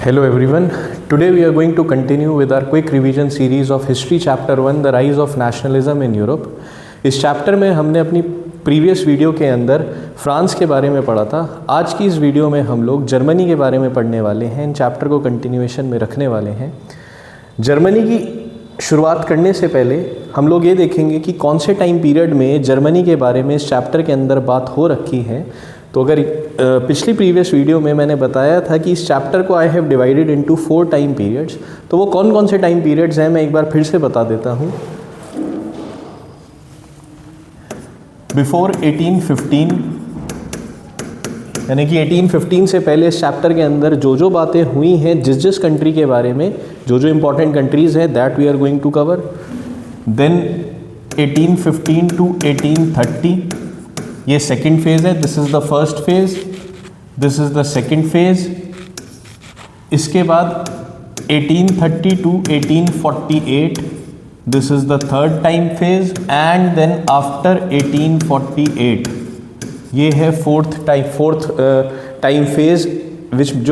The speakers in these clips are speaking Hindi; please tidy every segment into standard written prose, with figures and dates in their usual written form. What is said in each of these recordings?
Hello everyone. Today we are going to continue with our quick revision series of History Chapter 1 The Rise of Nationalism in Europe. इस चैप्टर में हमने अपनी प्रीवियस वीडियो के अंदर फ्रांस के बारे में पढ़ा था। आज की इस वीडियो में हम लोग जर्मनी के बारे में पढ़ने वाले हैं। इन चैप्टर को कंटिन्यूएशन में रखने वाले हैं। जर्मनी की शुरुआत करने से पहले हम लोग ये देखेंगे कि कौन से टाइम पीरियड में जर्मनी के बारे में इस चैप्टर के अंदर बात हो रखी है। तो अगर पिछली प्रीवियस वीडियो में मैंने बताया था कि इस चैप्टर को I have divided into 4 time periods, तो वो कौन कौन से टाइम पीरियड्स हैं मैं एक बार फिर से बता देता हूँ। बिफोर 1815 यानी कि 1815 से पहले इस चैप्टर के अंदर जो जो बातें हुई हैं जिस कंट्री के बारे में, जो जो इंपॉर्टेंट कंट्रीज़ हैं, that we are going to cover. Then 1815 to 1830 ये सेकेंड फेज़ है, this is the first phase, this is the second phase. इसके बाद 1830 to 1848 this is the third time phase and then after 1848 ये है फोर्थ टाइम फेज़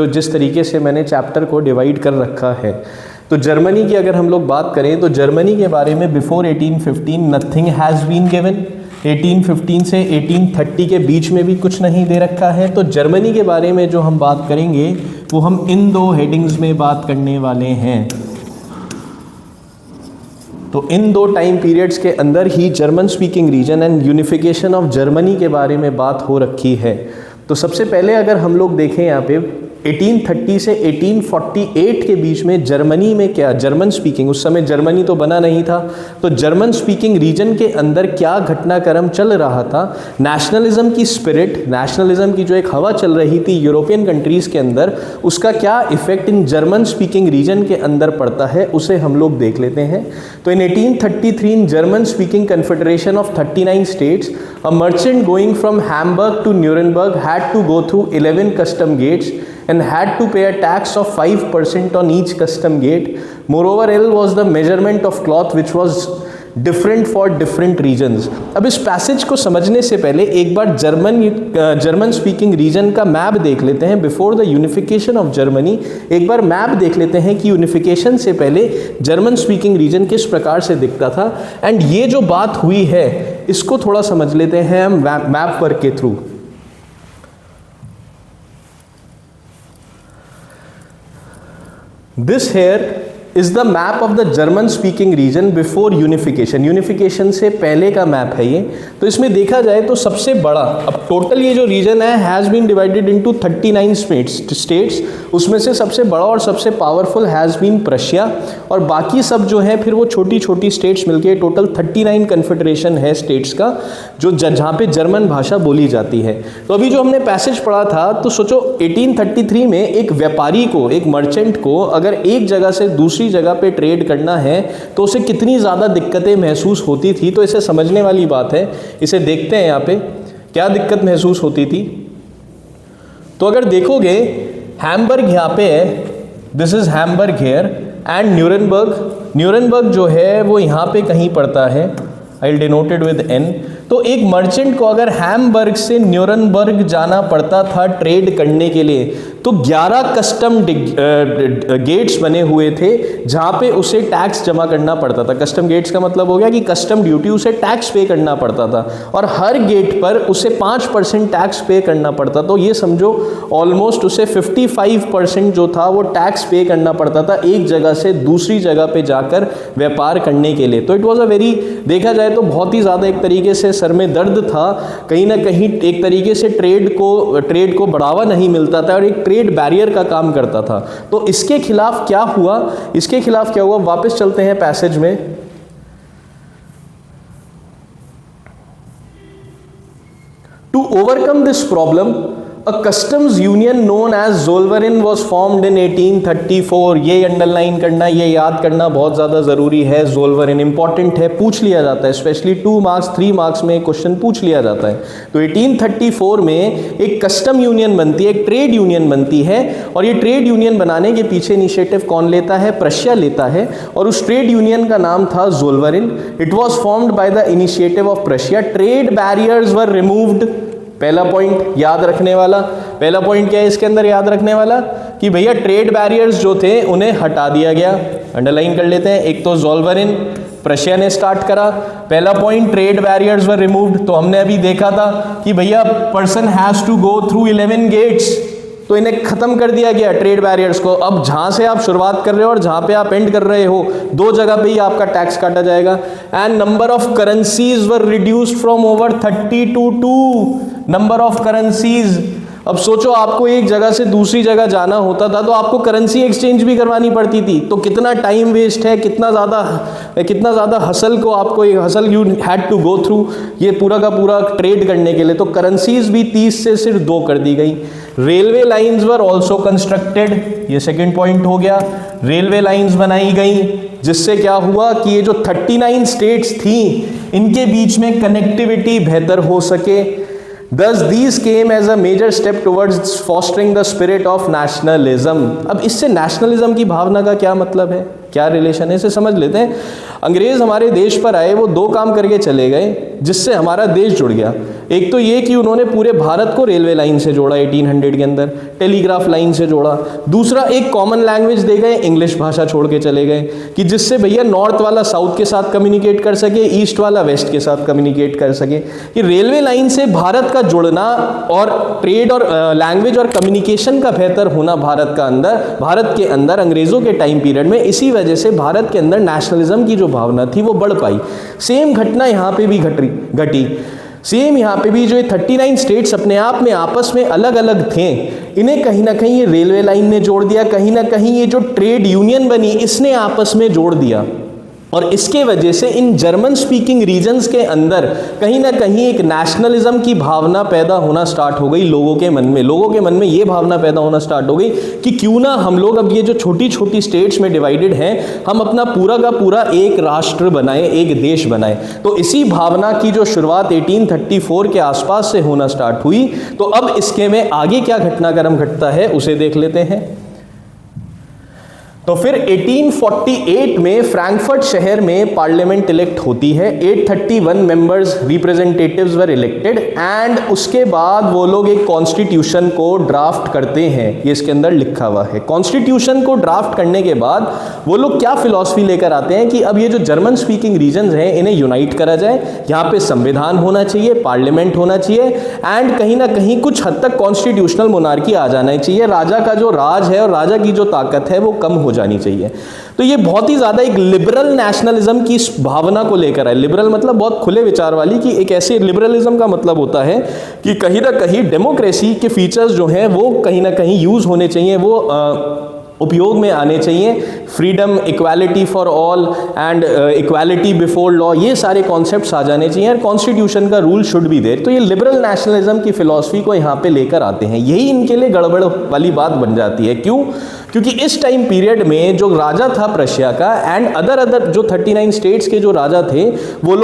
जिस तरीके से मैंने चैप्टर को डिवाइड कर रखा है। तो जर्मनी की अगर हम लोग बात करें तो जर्मनी के बारे में before 1815 nothing has been given. 1815 से 1830 के बीच में भी कुछ नहीं दे रखा है। तो जर्मनी के बारे में जो हम बात करेंगे वो हम इन 2 हेडिंग्स में बात करने वाले हैं। तो इन 2 टाइम पीरियड्स के अंदर ही German speaking region and unification of Germany के बारे में बात हो रखी है। तो सबसे पहले अगर हम लोग देखें यहाँ पे 1830 से 1848 के बीच में जर्मनी में क्या, जर्मन स्पीकिंग, उस समय जर्मनी तो बना नहीं था, तो जर्मन स्पीकिंग रीजन के अंदर क्या घटनाक्रम चल रहा था। नेशनलिज्म की स्पिरिट, नेशनलिज्म की जो एक हवा चल रही थी यूरोपियन कंट्रीज़ के अंदर, उसका क्या effect in German speaking region के अंदर पड़ता है, उसे हम लोग देख लेते हैं। तो in 1833 in German speaking confederation of 39 states a merchant going from Hamburg to Nuremberg had to go through 11 custom gates and had to pay a tax of 5% on each custom gate. Moreover, L was the measurement of cloth which was different for different regions. अब इस पैसेज को समझने से पहले एक बार जर्मन स्पीकिंग रीजन का मैप देख लेते हैं। Before the unification of Germany एक बार मैप देख लेते हैं कि यूनिफिकेशन से पहले जर्मन स्पीकिंग रीजन किस प्रकार से दिखता था। एंड ये जो बात हुई है इसको थोड़ा समझ लेते हैं हम मैप वर्क के through. This here is the map of the German speaking region before unification. Unification से पहले का मैप है ये। तो इसमें देखा जाए तो सबसे बड़ा, अब टोटल ये जो रीजन है has been divided into 39 states, उसमें से सबसे बड़ा और सबसे पावरफुल हैज़ बीन प्रशिया, और बाकी सब जो है फिर वो छोटी छोटी स्टेट्स मिलके टोटल 39 कन्फेडरेशन है स्टेट्स का, जो जहाँ पे जर्मन भाषा बोली जाती है। तो अभी जो हमने पैसेज पढ़ा था, तो सोचो 1833 में एक व्यापारी को, एक मर्चेंट को अगर एक जगह से दूसरी जगह पे ट्रेड करना है तो उसे कितनी ज़्यादा दिक्कतें महसूस होती थी। तो इसे समझने वाली बात है, इसे देखते हैं यहाँ पे क्या दिक्कत महसूस होती थी। तो अगर देखोगे हैम्बर्ग यहाँ पे है, this is Hamburg here, and Nuremberg जो है वो यहाँ पे कहीं पड़ता है, I will denote it with N. तो एक मर्चेंट को अगर हैम्बर्ग से न्यूरेनबर्ग जाना पड़ता था ट्रेड करने के लिए, तो 11 कस्टम गेट्स बने हुए थे जहाँ पे उसे टैक्स जमा करना पड़ता था। कस्टम गेट्स का मतलब हो गया कि कस्टम ड्यूटी, उसे टैक्स पे करना पड़ता था, और हर गेट पर उसे 5% टैक्स पे करना पड़ता। तो ये समझो ऑलमोस्ट उसे 55% जो था वो टैक्स पे करना पड़ता था एक जगह से दूसरी जगह पे जाकर व्यापार करने के लिए। तो इट वॉज अ वेरी, देखा जाए तो बहुत ही ज़्यादा एक तरीके से सर में दर्द था। कहीं ना कहीं एक तरीके से ट्रेड को बढ़ावा नहीं मिलता था और एक ट्रेड बैरियर का काम करता था। तो इसके खिलाफ क्या हुआ, वापस चलते हैं पैसेज में। To overcome this problem A customs union known as Zollverein was formed in 1834. ये अंडरलाइन करना, ये याद करना बहुत ज़्यादा ज़रूरी है। Zollverein इंपॉर्टेंट है, पूछ लिया जाता है, स्पेशली 2 मार्क्स 3 मार्क्स में क्वेश्चन पूछ लिया जाता है। तो 1834 में एक कस्टम यूनियन बनती है, एक ट्रेड यूनियन बनती है, और ये ट्रेड यूनियन बनाने के पीछे इनिशिएटिव कौन लेता है, प्रशिया लेता है, और उस ट्रेड यूनियन का नाम था Zollverein। It was formed by the initiative of Prussia. Trade barriers were removed. पहला पॉइंट याद रखने वाला, पहला पॉइंट क्या है इसके अंदर याद रखने वाला, कि भैया ट्रेड बैरियर्स जो थे उन्हें हटा दिया गया। अंडरलाइन कर लेते हैं। एक तो ज़ोल्वरिन प्रशिया ने स्टार्ट करा। पहला point, trade barriers were removed. तो हमने अभी देखा था कि भैया person has to go through 11 gates, तो इन्हें खत्म कर दिया गया ट्रेड बैरियर्स को। अब जहां से आप शुरुआत कर रहे हो और जहां पे आप एंड कर रहे हो, दो जगह पे ही आपका टैक्स काटा जाएगा। And number of currencies were reduced from over 30 to 2 number of currencies. अब सोचो, आपको एक जगह से दूसरी जगह जाना होता था तो आपको करेंसी एक्सचेंज भी करवानी पड़ती थी, तो कितना टाइम वेस्ट है, कितना ज़्यादा हसल को आपको hustle you had to go through ये पूरा का पूरा ट्रेड करने के लिए। तो करेंसीज भी 30 से सिर्फ 2 कर दी गई। Railway lines were also constructed, ये सेकेंड पॉइंट हो गया। रेलवे लाइंस बनाई गई जिससे क्या हुआ कि ये जो 39 स्टेट्स थी इनके बीच में कनेक्टिविटी बेहतर हो सके। Thus these came as a major step towards fostering the spirit of nationalism। अब इससे नेशनलिज्म की भावना का क्या मतलब है, क्या रिलेशन है, इसे समझ लेते हैं। अंग्रेज हमारे देश पर आए, वो 2 काम करके चले गए जिससे हमारा देश जुड़ गया। एक तो ये कि उन्होंने पूरे भारत को रेलवे लाइन से जोड़ा 1800 के अंदर, टेलीग्राफ लाइन से जोड़ा। दूसरा, एक कॉमन लैंग्वेज दे गए, इंग्लिश भाषा छोड़ के चले गए कि जिससे भैया नॉर्थ वाला साउथ के साथ कम्युनिकेट कर सके, ईस्ट वाला वेस्ट के साथ कम्युनिकेट कर सके। कि रेलवे लाइन से भारत का जुड़ना और ट्रेड और लैंग्वेज और कम्युनिकेशन का बेहतर होना भारत के अंदर अंग्रेजों के टाइम पीरियड में, इसी वजह से भारत के अंदर नेशनलिज्म की जो भावना थी वो बढ़ पाई। सेम घटना यहाँ पे भी घटी। सेम यहाँ पे भी जो ये 39 स्टेट्स अपने आप में आपस में अलग अलग थे, इन्हें कहीं ना कहीं ये रेलवे लाइन ने जोड़ दिया, कहीं ना कहीं ये जो ट्रेड यूनियन बनी इसने आपस में जोड़ दिया। और इसके वजह से इन जर्मन स्पीकिंग रीजन्स के अंदर कहीं ना कहीं एक नेशनलिज्म की भावना पैदा होना स्टार्ट हो गई लोगों के मन में ये भावना पैदा होना स्टार्ट हो गई कि क्यों ना हम लोग अब ये जो छोटी छोटी स्टेट्स में डिवाइडेड हैं, हम अपना पूरा का पूरा एक राष्ट्र बनाए, एक देश बनाए। तो इसी भावना की जो शुरुआत 1834 के आसपास से होना स्टार्ट हुई। तो अब इसके में आगे क्या घटनाक्रम घटता है उसे देख लेते हैं। तो फिर 1848 में फ्रैंकफर्ट शहर में पार्लियामेंट इलेक्ट होती है। 831 members representatives were elected and उसके बाद वो लोग एक कॉन्स्टिट्यूशन को ड्राफ्ट करते हैं। ये इसके अंदर लिखा हुआ है। कॉन्स्टिट्यूशन को ड्राफ्ट करने के बाद वो लोग क्या फिलॉसफी लेकर आते हैं कि अब ये जो जर्मन स्पीकिंग रीजन्स हैं इन्हें यूनाइट करा जाए, यहाँ पे संविधान होना चाहिए, पार्लियामेंट होना चाहिए एंड कहीं ना कहीं कुछ हद तक कॉन्स्टिट्यूशनल मोनार्की आ जाना चाहिए। राजा का जो राज है और राजा की जो ताकत है वो कम हो जानी चाहिए। तो ये बहुत ही ज्यादा एक लिबरल नेशनलिज्म की भावना को लेकर है। लिबरल मतलब बहुत खुले विचार वाली, कि एक ऐसे लिबरलिज्म का मतलब होता है कि कहीं ना कहीं डेमोक्रेसी के फीचर्स जो हैं वो कहीं ना कहीं यूज होने चाहिए, वो उपयोग में आने चाहिए। Freedom, equality for all and equality before law, ये सारे कॉन्सेप्ट्स आ जाने चाहिए और कॉन्स्टिट्यूशन का रूल शुड बी देयर। तो ये लिबरल नेशनलिज्म की फिलॉसफी को यहाँ पे लेकर आते हैं। यही इनके लिए गड़बड़ वाली बात बन जाती है। क्यों? क्योंकि इस टाइम पीरियड में जो राजा था प्रशिया का एंड अदर जो 39 स्टेट्स के जो राजा थे वो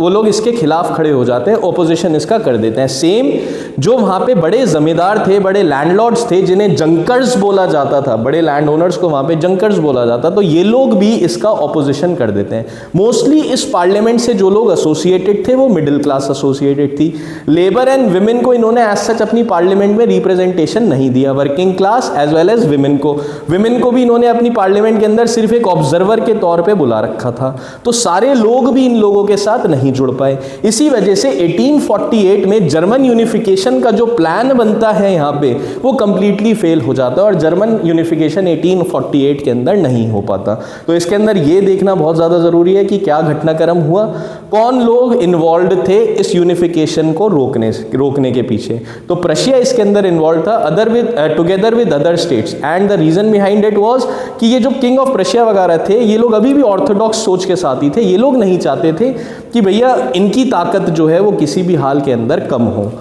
लोग इसके खिलाफ खड़े हो जाते हैं, ओपोजिशन इसका कर देते हैं। सेम जो वहाँ पे बड़े जमींदार थे, बड़े लैंडलॉर्ड्स थे जिन्हें जंकर्स बोला जाता था, बड़े लैंड ओनर्स को वहाँ पे जंकर्स बोला जाता, तो ये लोग भी इसका ऑपोजिशन कर देते हैं। मोस्टली इस पार्लियामेंट से जो लोग एसोसिएटेड थे वो मिडिल क्लास एसोसिएटेड थी। लेबर एंड विमेन को इन्होंने एज सच अपनी पार्लियामेंट में रिप्रेजेंटेशन नहीं दिया। Working class as well as women को भी इन्होंने अपनी पार्लियामेंट के अंदर सिर्फ एक ऑब्जर्वर के तौर पे बुला रखा था। तो सारे लोग भी इन लोगों के साथ नहीं जुड़ पाए। इसी वजह से 1848 में जर्मन यूनिफिकेशन का जो प्लान बनता है यहाँ पे वो कंप्लीटली फेल हो जाता है और जर्मन यूनिफिकेशन 1848 के अंदर नहीं हो पाता। तो इसके अंदर ये देखना बहुत ज्यादा जरूरी है कि क्या घटनाक्रम हुआ, कौन लोग इन्वॉल्व थे इस यूनिफिकेशन को रोकने के पीछे। तो प्रशिया इसके अंदर इन्वॉल्व था together with other states and the reason behind it was कि ये जो किंग ऑफ प्रशिया वगैरह थे ये लोग अभी भी ऑर्थोडॉक्स सोच के साथ ही थे। ये लोग नहीं चाहते थे कि भैया इनकी ताकत जो है वो किसी भी हाल के अंदर कम हो।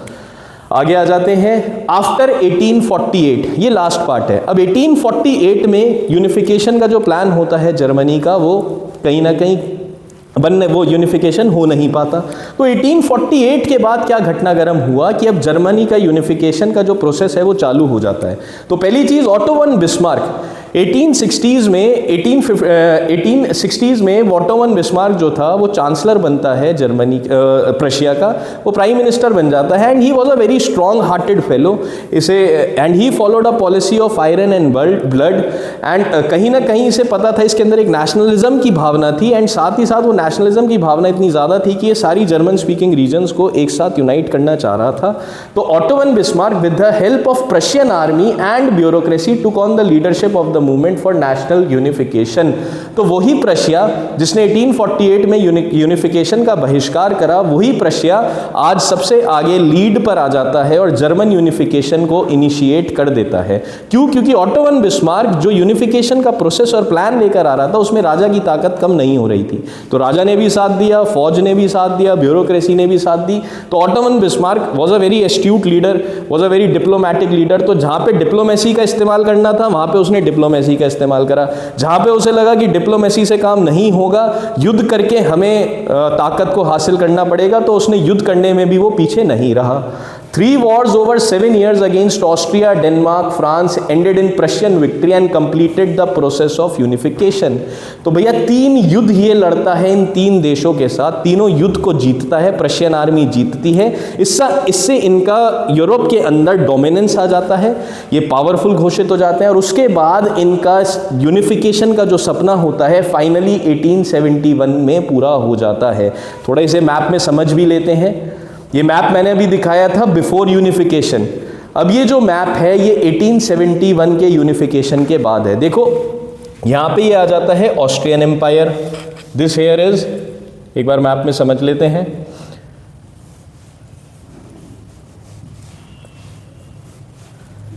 आगे आ जाते हैं। आफ्टर 1848, ये लास्ट पार्ट है। अब 1848 में यूनिफिकेशन का जो प्लान होता है जर्मनी का वो कहीं ना कहीं वो यूनिफिकेशन हो नहीं पाता। तो 1848 के बाद क्या घटनाक्रम हुआ कि अब जर्मनी का यूनिफिकेशन का जो प्रोसेस है वो चालू हो जाता है। तो पहली चीज, ऑटो वन बिस्मार्क 1860s में वॉटो वन बिस्मार्क जो था वो चांसलर बनता है जर्मनी प्रशिया का, वो प्राइम मिनिस्टर बन जाता है। And he was a very strong hearted fellow इसे, and he followed a policy of iron and blood. And कहीं ना कहीं इसे पता था इसके अंदर एक नेशनलिज्म की भावना थी, एंड साथ ही साथ वो नेशनलिज्म की भावना इतनी ज़्यादा थी कि ये सारी जर्मन स्पीकिंग रीजन्स को एक साथ यूनाइट करना चाह रहा था। तो auto von Bismarck with the help of Prussian army and bureaucracy took on the leadership of the movement for national unification. तो वही प्रशिया जिसने 1848 में यूनिफिकेशन का बहिष्कार करा, वही प्रशिया आज सबसे आगे लीड पर आ जाता है और जर्मन यूनिफिकेशन को इनिशिएट कर देता है। क्यों? क्योंकि ऑटो वन बिस्मार्क जो यूनिफिकेशन का प्रोसेस और प्लान लेकर आ रहा था उसमें राजा की ताकत कम नहीं हो रही थी। तो राजा ने भी साथ दिया, फौज ने भी साथ दिया, ब्यूरोक्रेसी ने भी साथ दी। तो auto von Bismarck was a very astute leader, was a very diplomatic leader. तो जहां पे डिप्लोमेसी का इस्तेमाल करना था वहां पे उसने डिप्लोमेसी का इस्तेमाल करा। जहां पे उसे लगा कि डिप्लोमेसी से काम नहीं होगा, युद्ध करके हमें ताकत को हासिल करना पड़ेगा, तो उसने युद्ध करने में भी वो पीछे नहीं रहा। 3 wars over 7 years against Austria, Denmark, France ended in Prussian victory and completed the process of unification। तो भैया 3 युद्ध ये लड़ता है इन 3 देशों के साथ, तीनों युद्ध को जीतता है, प्रशियन आर्मी जीतती है। इससे इनका यूरोप के अंदर डोमिनेंस आ जाता है, ये पावरफुल घोषित हो जाते हैं, और उसके बाद इनका यूनिफिकेशन का जो सपना होता है फाइनली 1871 में पूरा हो जाता है। थोड़ा इसे मैप में समझ भी लेते हैं। ये मैप मैंने अभी दिखाया था बिफोर यूनिफिकेशन। अब ये जो मैप है ये 1871 के यूनिफिकेशन के बाद है। देखो यहाँ पे ये आ जाता है Austrian empire, this here is, एक बार मैप में समझ लेते हैं।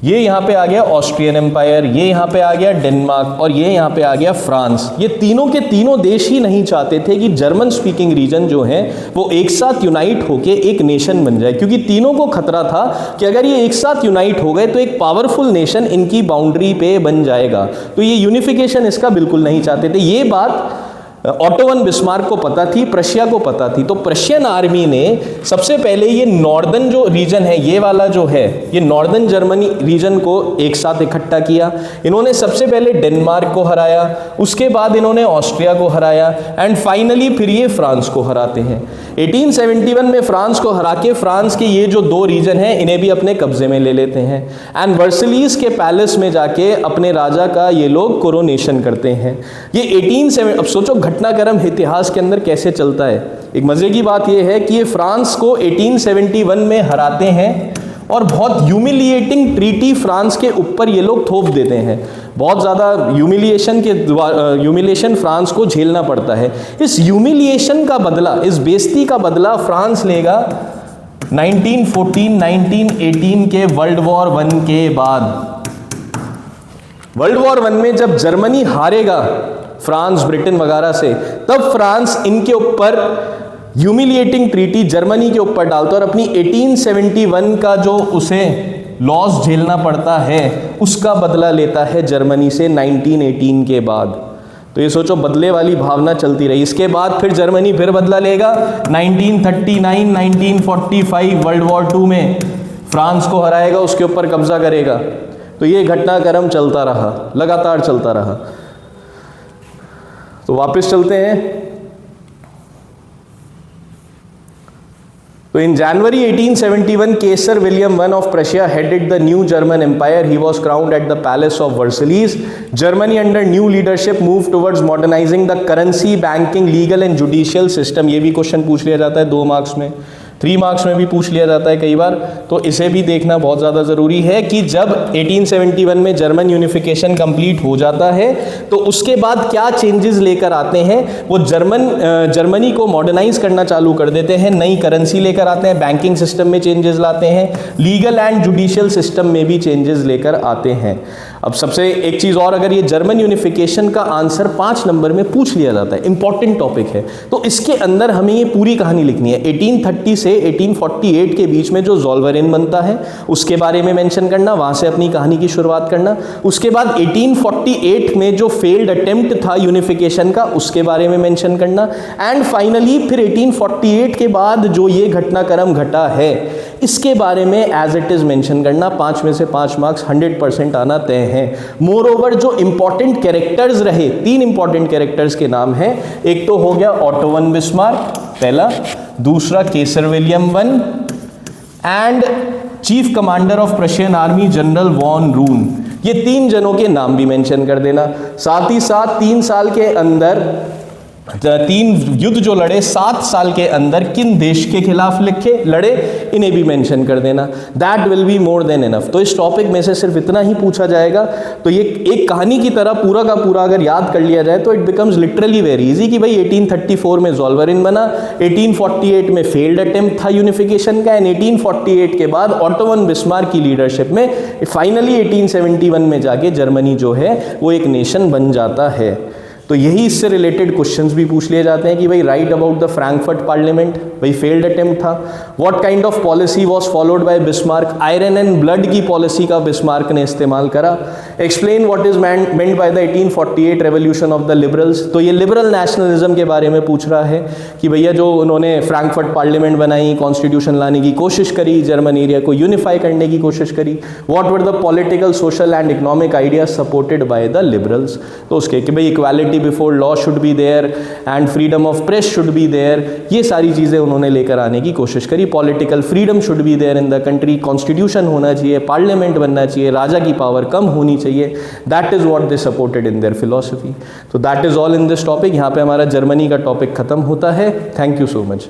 ये यहाँ पे आ गया ऑस्ट्रियन एम्पायर, ये यहाँ पे आ गया डेनमार्क, और ये यहाँ पे आ गया फ्रांस। ये तीनों के तीनों देश ही नहीं चाहते थे कि जर्मन स्पीकिंग रीजन जो है वो एक साथ यूनाइट होके एक नेशन बन जाए, क्योंकि तीनों को खतरा था कि अगर ये एक साथ यूनाइट हो गए तो एक पावरफुल नेशन इनकी बाउंड्री पे बन जाएगा। तो ये यूनिफिकेशन इसका बिल्कुल नहीं चाहते थे। ये बात ऑटो वन बिस्मार्क को पता थी, प्रशिया को पता थी। तो प्रशियन आर्मी ने सबसे पहले ये नॉर्दर्न जो रीजन है, ये वाला जो है, ये नॉर्दर्न जर्मनी रीजन को एक साथ इकट्ठा किया। इन्होंने सबसे पहले डेनमार्क को हराया, उसके बाद इन्होंने ऑस्ट्रिया को हराया, एंड फाइनली फिर ये फ्रांस को हराते हैं। 1871 में फ्रांस को हरा के फ्रांस के ये जो 2 रीजन हैं इन्हें भी अपने कब्जे में ले लेते हैं, एंड वर्सलीज के पैलेस में जाके अपने राजा का ये लोग कोरोनेशन करते हैं। ये 1870, अब सोचो घटनाक्रम इतिहास के अंदर कैसे चलता है। एक मजे की बात यह है कि ये फ्रांस को 1871 में हराते हैं और बहुत ह्यूमिलिएटिंग ट्रीटी फ्रांस के ऊपर ये लोग थोप देते हैं। बहुत ज़्यादा ह्यूमिलिएशन फ्रांस को झेलना पड़ता है। इस ह्यूमिलिएशन का बदला, इस बेइज्जती का बदला फ्रांस लेगा 1914-1918 के वर्ल्ड वॉर 1 के बाद। वर्ल्ड वॉर 1 में जब जर्मनी हारेगा फ्रांस, ब्रिटेन वगैरह से, तब फ्रांस इनके ऊपर ह्यूमिलिएटिंग ट्रीटी जर्मनी के ऊपर डालता है और अपनी 1871 का जो उसे लॉस झेलना पड़ता है उसका बदला लेता है जर्मनी से 1918 के बाद। तो ये सोचो बदले वाली भावना चलती रही। इसके बाद फिर जर्मनी फिर बदला लेगा 1939-1945 वर्ल्ड वॉर 2 में फ्रांस को हराएगा, उसके ऊपर कब्जा करेगा। तो ये घटनाक्रम चलता रहा, लगातार चलता रहा। तो वापस चलते हैं। तो in January 1871, Kaiser William I of Prussia headed the new German Empire. He was crowned at the Palace of Versailles. Germany under new leadership moved towards modernizing the currency, banking, legal and judicial system. ये भी क्वेश्चन पूछ लिया जाता है 2 मार्क्स में, 3 मार्क्स में भी पूछ लिया जाता है कई बार। तो इसे भी देखना बहुत ज़्यादा ज़रूरी है कि जब 1871 में जर्मन यूनिफिकेशन कंप्लीट हो जाता है तो उसके बाद क्या चेंजेस लेकर आते हैं। वो जर्मनी को मॉडर्नाइज करना चालू कर देते हैं, नई करेंसी लेकर आते हैं, बैंकिंग सिस्टम में चेंजेस लाते हैं, लीगल एंड जुडिशियल सिस्टम में भी चेंजेस लेकर आते हैं। अब सबसे एक चीज़ और, अगर ये जर्मन यूनिफिकेशन का आंसर 5 नंबर में पूछ लिया जाता है, इंपॉर्टेंट टॉपिक है, तो इसके अंदर हमें ये पूरी कहानी लिखनी है। 1830 से 1848 के बीच में जो ज़ोल्वेरेन बनता है उसके बारे में मेंशन करना, वहाँ से अपनी कहानी की शुरुआत करना। उसके बाद 1848 में जो फेल्ड अटेम्प्ट था यूनिफिकेशन का उसके बारे में मेंशन करना, एंड फाइनली फिर 1848 के बाद जो ये घटनाक्रम घटा है इसके बारे में एज इट इज़ मेंशन करना, 5 में से 5 मार्क्स 100% आना तय है। मोर ओवर जो इंपॉर्टेंट कैरेक्टर्स रहे, 3 इंपॉर्टेंट कैरेक्टर्स के नाम हैं, एक तो हो गया ऑटो वन बिस्मार्क पहला, दूसरा Kaiser William one and chief commander of Prussian army general von Roon. ये 3 जनों के नाम भी मेंशन कर देना। साथ ही साथ 3 साल के अंदर 3 युद्ध जो लड़े 7 साल के अंदर किन देश के खिलाफ लड़े, इन्हें भी मेंशन कर देना। That will be more than enough. तो इस टॉपिक में से सिर्फ इतना ही पूछा जाएगा। तो ये एक कहानी की तरह पूरा का पूरा अगर याद कर लिया जाए तो it becomes literally very easy कि भाई 1834 में ज़ोल्वरिन बना, 1848 में फेल्ड अटेम्प्ट था यूनिफिकेशन का, एंड 1848 के बाद ऑटो वन बिस्मार्क की लीडरशिप में फाइनली 1871 में जाके जर्मनी जो है वो एक नेशन बन जाता है। तो यही इससे रिलेटेड क्वेश्चंस भी पूछ लिए जाते हैं कि भाई right about the Frankfurt parliament, भाई फेल्ड अटेम्प्ट था। What kind of policy was followed by Bismarck, iron and blood की पॉलिसी का बिस्मार्क ने इस्तेमाल करा। Explain what is meant by the 1848 revolution of the liberals. तो ये लिबरल नेशनलिज्म के बारे में पूछ रहा है कि भैया जो उन्होंने फ्रैंकफर्ट पार्लियामेंट बनाई, कॉन्स्टिट्यूशन लाने की कोशिश करी, जर्मन एरिया को यूनिफाई करने की कोशिश करी। What were the political, social and economic ideas supported by the liberals. तो उसके कि भाई equality before law should be there and freedom of press should be there, ये सारी चीज़ें उन्होंने लेकर आने की कोशिश करी। Political freedom should be there in the country, constitution होना चाहिए, पार्लियामेंट बनना चाहिए, राजा की पावर कम होनी चाहिए। That is what they supported in their philosophy. तो that is all in this topic. यहाँ पे हमारा जर्मनी का टॉपिक खत्म होता है। Thank you so much.